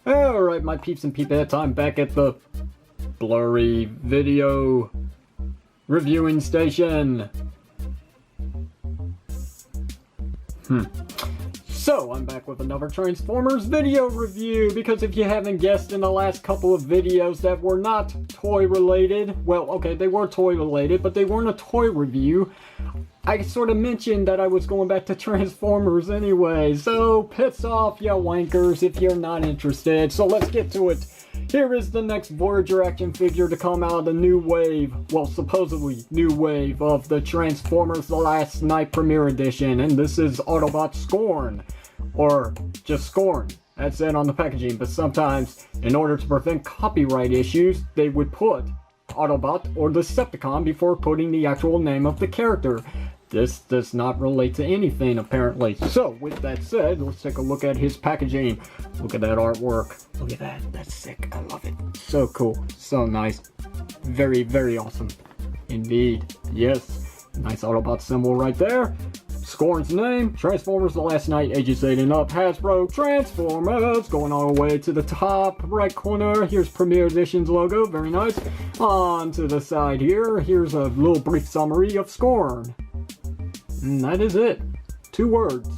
Alright, my peeps and peepettes, I'm back at the blurry video reviewing station. So, I'm back with another Transformers video review, because if you haven't guessed in the last couple of videos that were not toy related, well, okay, they were toy related, but they weren't a toy review. I sort of mentioned that I was going back to Transformers anyway, so piss off, you wankers, if you're not interested. So let's get to it. Here is the next Voyager action figure to come out of the new wave, well, supposedly new wave of the Transformers The Last Night Premiere Edition, and this is Autobot Scorn, or just Scorn. That's it on the packaging, but sometimes, in order to prevent copyright issues, they would put Autobot or Decepticon before putting the actual name of the character. This does not relate to anything, apparently. So, with that said, let's take a look at his packaging. Look at that artwork. Look at that. That's sick. I love it. So cool. So nice. Very, very awesome. Indeed. Yes. Nice Autobot symbol right there. Scorn's name, Transformers The Last Night, ages 8 and up, Hasbro Transformers, going all the way to the top right corner. Here's Premiere Edition's logo, very nice. On to the side here, here's a little brief summary of Scorn. And that is it. 2 words.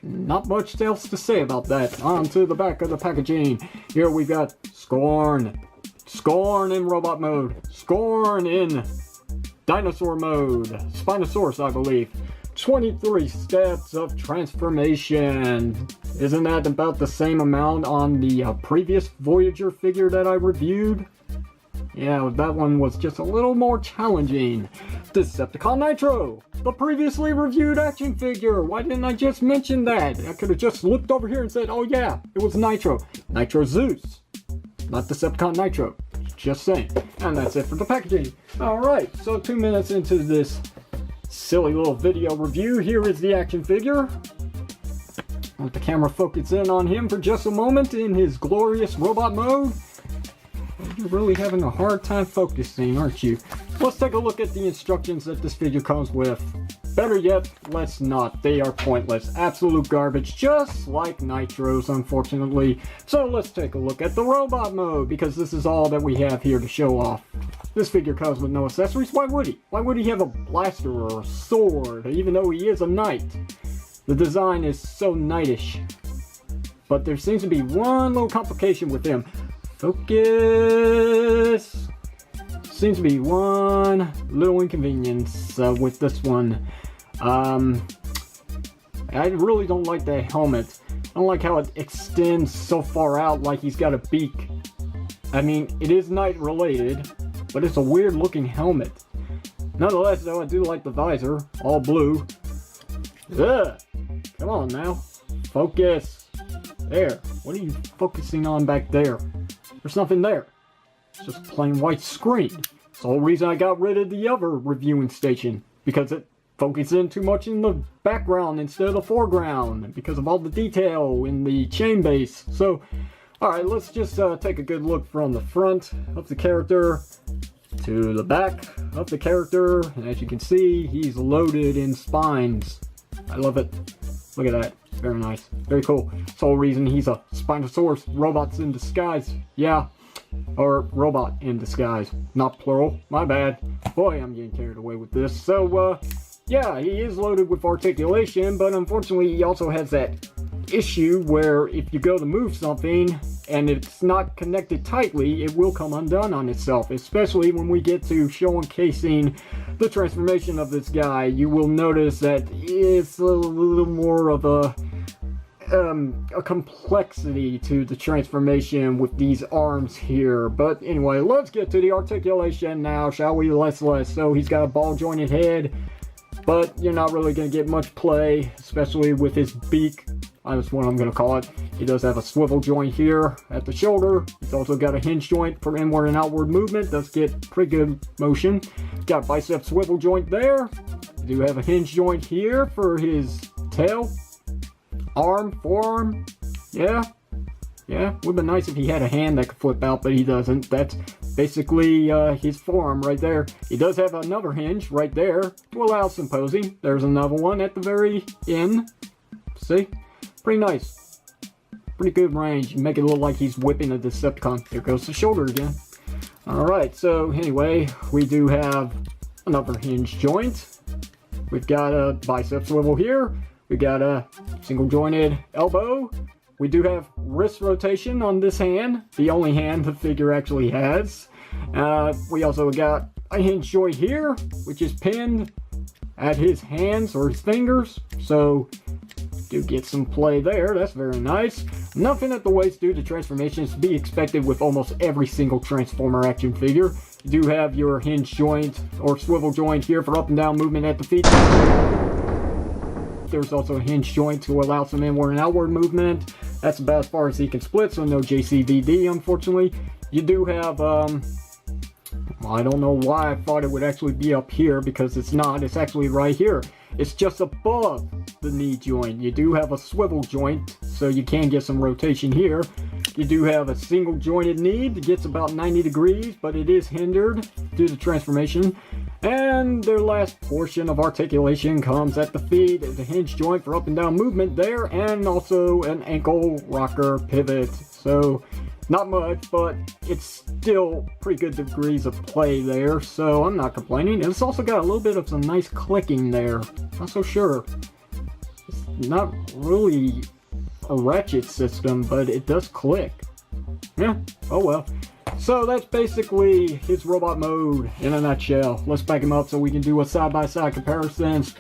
Not much else to say about that. On to the back of the packaging. Here we got Scorn. Scorn in robot mode. Scorn in dinosaur mode. Spinosaurus, I believe. 23 steps of transformation. Isn't that about the same amount on the previous Voyager figure that I reviewed? Yeah, that one was just a little more challenging. Decepticon Nitro, the previously reviewed action figure. Why didn't I just mention that? I could have just looked over here and said, oh yeah, it was Nitro. Nitro Zeus, not Decepticon Nitro. Just saying. And that's it for the packaging. Alright, so 2 minutes into this silly little video review, here is the action figure. Let the camera focus in on him for just a moment in his glorious robot mode. You're really having a hard time focusing, aren't you? Let's take a look at the instructions that this figure comes with. Better yet, let's not. They are pointless. Absolute garbage, just like Nitro's, unfortunately. So let's take a look at the robot mode, because this is all that we have here to show off. This figure comes with no accessories. Why would he? Why would he have a blaster or a sword, even though he is a knight? The design is so knightish. But there seems to be one little complication with him. Focus! Seems to be one little inconvenience with this one. I really don't like that helmet. I don't like how it extends so far out like he's got a beak. I mean, it is knight related, but it's a weird looking helmet. Nonetheless, though, I do like the visor, all blue. Ugh! Come on now. Focus. There. What are you focusing on back there? There's nothing there. It's just a plain white screen. It's the whole reason I got rid of the other reviewing station. Because it focused in too much in the background instead of the foreground. Because of all the detail in the chain base. So, alright, let's just take a good look from the front of the character to the back of the character. And as you can see, he's loaded in spines. I love it. Look at that. Very nice. Very cool. That's the whole reason he's a Spinosaurus. Robots in disguise. Yeah. Or robot in disguise. Not plural. My bad. Boy, I'm getting carried away with this. So, yeah, he is loaded with articulation, but unfortunately he also has that issue where if you go to move something and it's not connected tightly, it will come undone on itself. Especially when we get to showcasing the transformation of this guy, you will notice that it's a little more of a complexity to the transformation with these arms here. But anyway, let's get to the articulation now, shall we? Less. So he's got a ball jointed head, but you're not really going to get much play, especially with his beak. That's what I'm going to call it. He does have a swivel joint here at the shoulder. He's also got a hinge joint for inward and outward movement. Does get pretty good motion. Got a bicep swivel joint there. We do have a hinge joint here for his tail. Arm, forearm. Yeah. Yeah, would be nice if he had a hand that could flip out, but he doesn't. That's basically his forearm right there. He does have another hinge right there to allow some posing. There's another one at the very end. See? Pretty nice. pretty good range. You can make it look like he's whipping a Decepticon. There goes the shoulder again. Alright, so anyway, we do have another hinge joint. We've got a bicep swivel here. We got a single jointed elbow. We do have wrist rotation on this hand, the only hand the figure actually has. We also got a hinge joint here, which is pinned at his hands or his fingers. So do get some play there. That's very nice. Nothing at the waist due to transformations to be expected with almost every single Transformer action figure. You do have your hinge joint or swivel joint here for up and down movement at the feet. There's also a hinge joint to allow some inward and outward movement. That's about as far as he can split, so no JCVD, unfortunately. You do have, I don't know why I thought it would actually be up here, because it's not. It's actually right here. It's just above the knee joint. You do have a swivel joint, so you can get some rotation here. You do have a single jointed knee that gets about 90 degrees, but it is hindered due to transformation. And their last portion of articulation comes at the feet. There's a hinge joint for up and down movement there, and also an ankle rocker pivot. So not much, but it's still pretty good degrees of play there, so I'm not complaining. And it's also got a little bit of some nice clicking there. Not so sure. It's not really a ratchet system, but it does click. Yeah, oh well. So that's basically his robot mode in a nutshell. Let's back him up so we can do a side-by-side comparisons.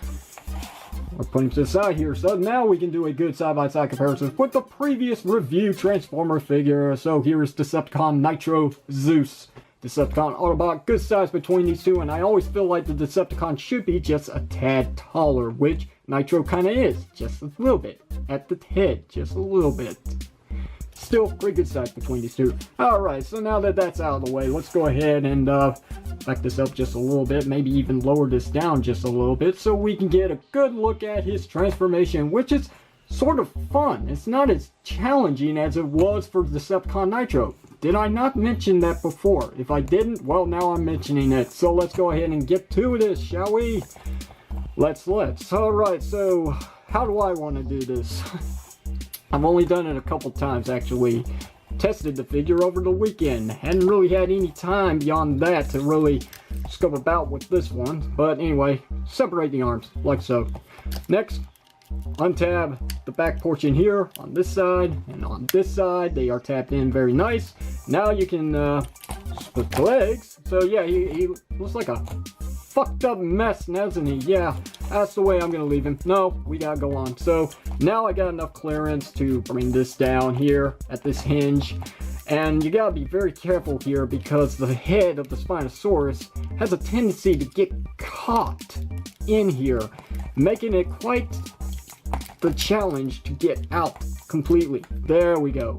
I'll put him to the side here. So now we can do a good side-by-side comparison with the previous review Transformer figure. So here is Decepticon Nitro Zeus. Decepticon Autobot, good size between these two, and I always feel like the Decepticon should be just a tad taller, which Nitro kind of is, just a little bit, at the head, just a little bit. Still, pretty good size between these two. Alright, so now that that's out of the way, let's go ahead and back this up just a little bit, maybe even lower this down just a little bit, so we can get a good look at his transformation, which is sort of fun. It's not as challenging as it was for Decepticon Nitro. Did I not mention that before? If I didn't, well, now I'm mentioning it. So let's go ahead and get to this, shall we? Let's. Alright, so how do I want to do this? I've only done it a couple times, actually. Tested the figure over the weekend. Hadn't really had any time beyond that to really scope about with this one. But anyway, separate the arms, like so. Next, untab the back portion here on this side and on this side. They are tapped in very nice. Now you can split the legs. So yeah, he looks like a fucked up mess, doesn't he? Yeah, that's the way I'm gonna leave him. No, we gotta go on. So now I got enough clearance to bring this down here at this hinge. And you gotta be very careful here because the head of the Spinosaurus has a tendency to get caught in here, making it quite the challenge to get out completely. There we go.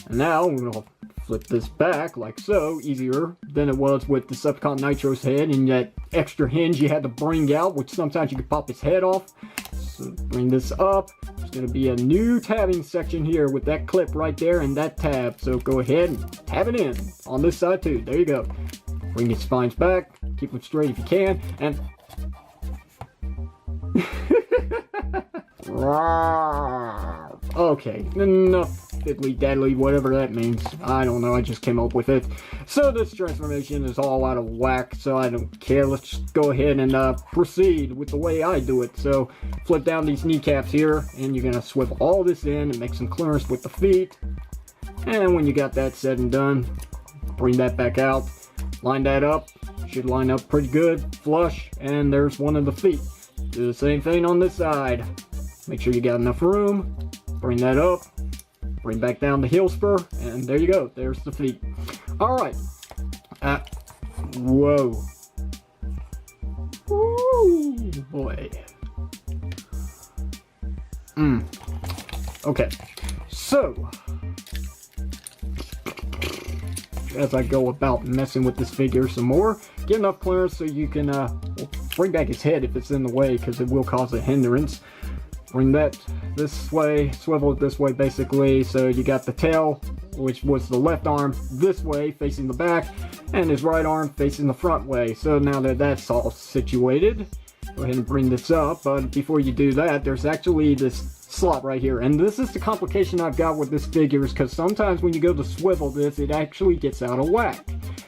And now we're gonna flip this back like so, easier than it was with Decepticon Nitro's head and that extra hinge you had to bring out, which sometimes you could pop his head off. So bring this up. There's gonna be a new tabbing section here with that clip right there and that tab. So go ahead and tab it in on this side too. There you go. Bring your spines back, keep them straight if you can, and okay, enough diddly daddly, whatever that means. I don't know, I just came up with it. So this transformation is all out of whack, so I don't care. Let's just go ahead and proceed with the way I do it. So flip down these kneecaps here, and you're gonna swivel all this in and make some clearance with the feet. And when you got that said and done, bring that back out, line that up. Should line up pretty good, flush, and there's one of the feet. Do the same thing on this side. Make sure you got enough room. Bring that up. Bring back down the heel spur. And there you go. There's the feet. Alright. Whoa. Ooh, boy. Okay. So, as I go about messing with this figure some more, get enough clearance so you can bring back his head if it's in the way, because it will cause a hindrance. Bring that this way, swivel it this way basically, so you got the tail, which was the left arm, this way facing the back, and his right arm facing the front way. So now that that's all situated, go ahead and bring this up. But before you do that, there's actually this slot right here. And this is the complication I've got with this figure, is because sometimes when you go to swivel this, it actually gets out of whack.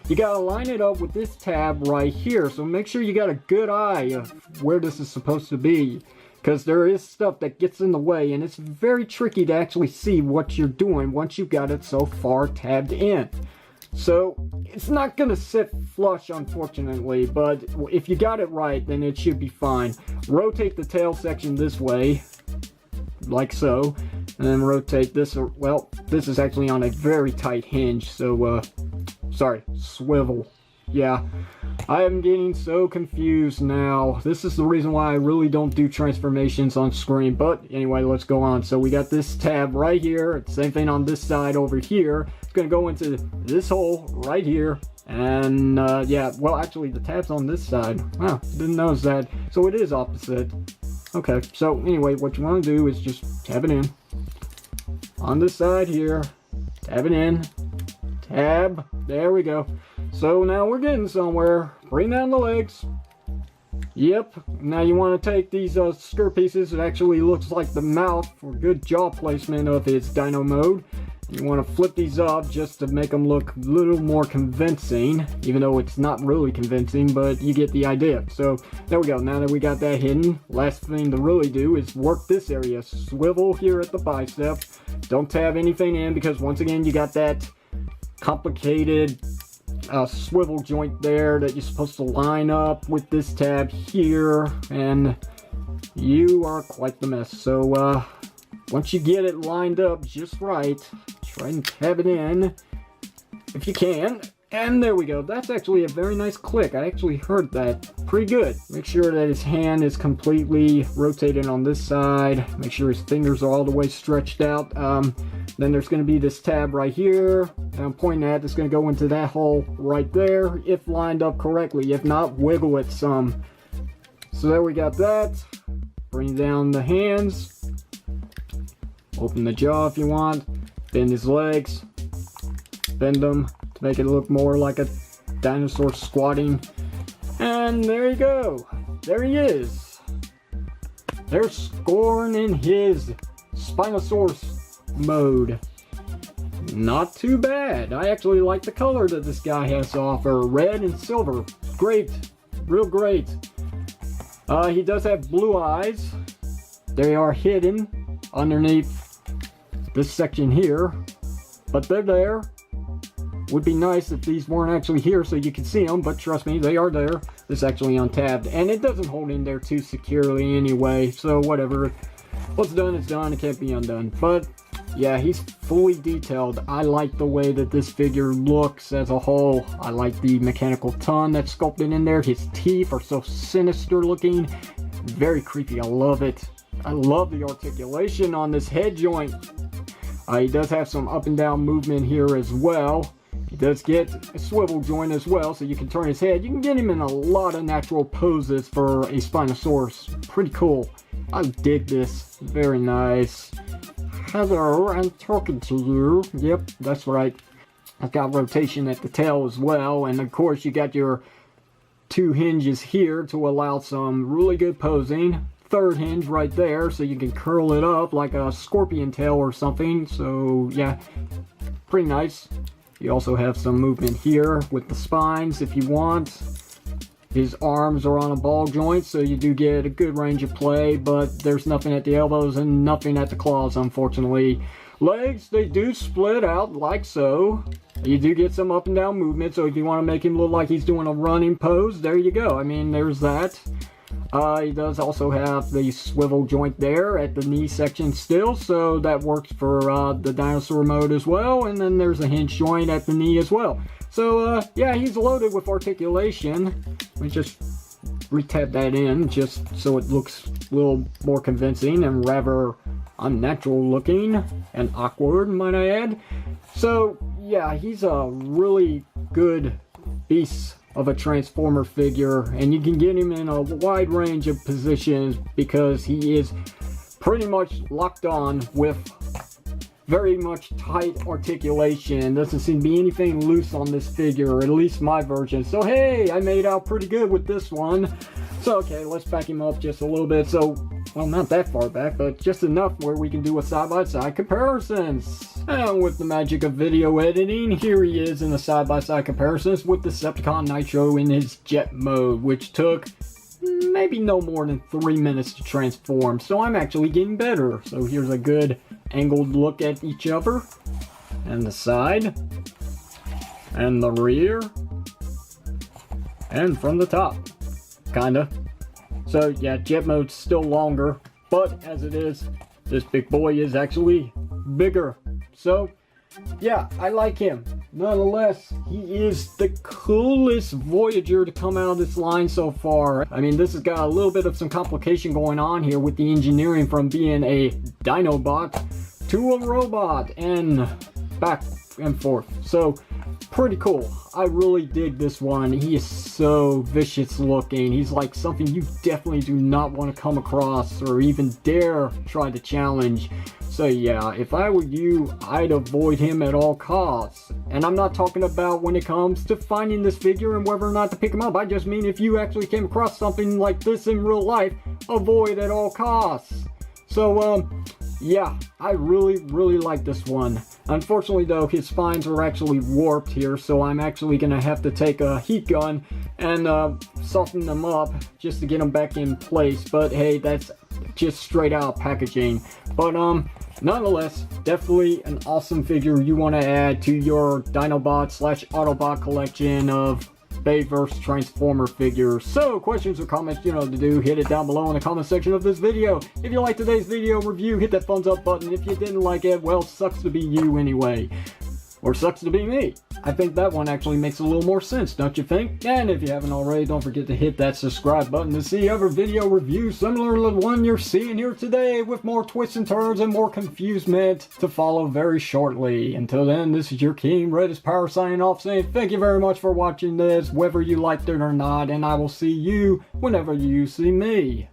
You gotta line it up with this tab right here, so make sure you got a good eye of where this is supposed to be, because there is stuff that gets in the way, and it's very tricky to actually see what you're doing once you've got it so far tabbed in. So it's not gonna sit flush, unfortunately, but if you got it right, then it should be fine. Rotate the tail section this way, like so, and then rotate this. Well, this is actually on a very tight hinge, so sorry, swivel. Yeah, I am getting so confused now. This is the reason why I really don't do transformations on screen. But anyway, let's go on. So we got this tab right here. Same thing on this side over here. It's going to go into this hole right here. And yeah, well, actually the tab's on this side. Wow, didn't notice that. So it is opposite. Okay, so anyway, what you want to do is just tab it in. On this side here, tab it in. Tab. There we go. So now we're getting somewhere. Bring down the legs. Yep. Now you want to take these skirt pieces. It actually looks like the mouth for good jaw placement of its dino mode. You want to flip these up just to make them look a little more convincing, even though it's not really convincing, but you get the idea. So there we go. Now that we got that hidden, last thing to really do is work this area. Swivel here at the bicep. Don't tab anything in, because once again you got that complicated swivel joint there that you're supposed to line up with this tab here, and you are quite the mess. So once you get it lined up just right, try and tab it in if you can, and there we go. That's actually a very nice click. I actually heard that pretty good. Make sure that his hand is completely rotated on this side. Make sure his fingers are all the way stretched out. Then there's going to be this tab right here, and I'm pointing at. It's going to go into that hole right there, if lined up correctly. If not, wiggle it some. So there we got that. Bring down the hands. Open the jaw if you want. Bend his legs. Bend them to make it look more like a dinosaur squatting. And there you go. There he is. There's Scorn in his Spinosaurus mode. Not too bad. I actually like the color that this guy has to offer. Red and silver. Great. Real great. He does have blue eyes. They are hidden underneath this section here, but they're there. Would be nice if these weren't actually here so you could see them, but trust me, they are there. This is actually untabbed, and it doesn't hold in there too securely anyway, so whatever. What's done is done. It can't be undone. But yeah, he's fully detailed. I like the way that this figure looks as a whole. I like the mechanical tongue that's sculpted in there. His teeth are so sinister looking. Very creepy. I love it. I love the articulation on this head joint. He does have some up and down movement here as well. He does get a swivel joint as well, so you can turn his head. You can get him in a lot of natural poses for a Spinosaurus. Pretty cool. I dig this. Very nice. Hello, I'm talking to you. Yep, that's right. I've got rotation at the tail as well, and of course you got your two hinges here to allow some really good posing. Third hinge right there, so you can curl it up like a scorpion tail or something. So yeah, pretty nice. You also have some movement here with the spines if you want. His arms are on a ball joint, so you do get a good range of play, but there's nothing at the elbows and nothing at the claws, unfortunately. Legs, they do split out like so. You do get some up and down movement, so if you want to make him look like he's doing a running pose, there you go. I mean, there's that. He does also have the swivel joint there at the knee section still, so that works for the dinosaur mode as well. And then there's a hinge joint at the knee as well. So yeah, he's loaded with articulation. Let me just retab that in just so it looks a little more convincing and rather unnatural looking and awkward, might I add. So yeah, he's a really good beast of a Transformer figure, and you can get him in a wide range of positions because he is pretty much locked on with very much tight articulation. Doesn't seem to be anything loose on this figure, or at least my version. So hey, I made out pretty good with this one. So okay, let's back him up just a little bit. So well, not that far back, but just enough where we can do a side-by-side comparisons. And with the magic of video editing, here he is in the side-by-side comparisons with Decepticon Nitro in his jet mode, which took maybe no more than 3 minutes to transform, so I'm actually getting better. So here's a good angled look at each other, and the side, and the rear, and from the top, kinda. So yeah, jet mode's still longer, but as it is, this big boy is actually bigger. So yeah, I like him. Nonetheless, he is the coolest Voyager to come out of this line so far. I mean, this has got a little bit of some complication going on here with the engineering from being a Dinobot to a robot and back and forth. So pretty cool. I really dig this one. He is so vicious looking. He's like something you definitely do not want to come across or even dare try to challenge. So yeah, if I were you, I'd avoid him at all costs. And I'm not talking about when it comes to finding this figure and whether or not to pick him up. I just mean if you actually came across something like this in real life, avoid at all costs. So yeah, I really like this one. Unfortunately though, his spines are actually warped here, so I'm actually gonna have to take a heat gun and soften them up just to get them back in place. But hey, that's just straight out packaging. But nonetheless, definitely an awesome figure you want to add to your Dinobot / Autobot collection of Bayverse Transformer figures. So, questions or comments, you know what to do. Hit it down below in the comment section of this video. If you liked today's video review, hit that thumbs up button. If you didn't like it, well, sucks to be you anyway. Or sucks to be me. I think that one actually makes a little more sense, don't you think? And if you haven't already, don't forget to hit that subscribe button to see other video reviews similar to the one you're seeing here today, with more twists and turns and more confusement to follow very shortly. Until then, this is your King Redis Power signing off, saying thank you very much for watching this, whether you liked it or not, and I will see you whenever you see me.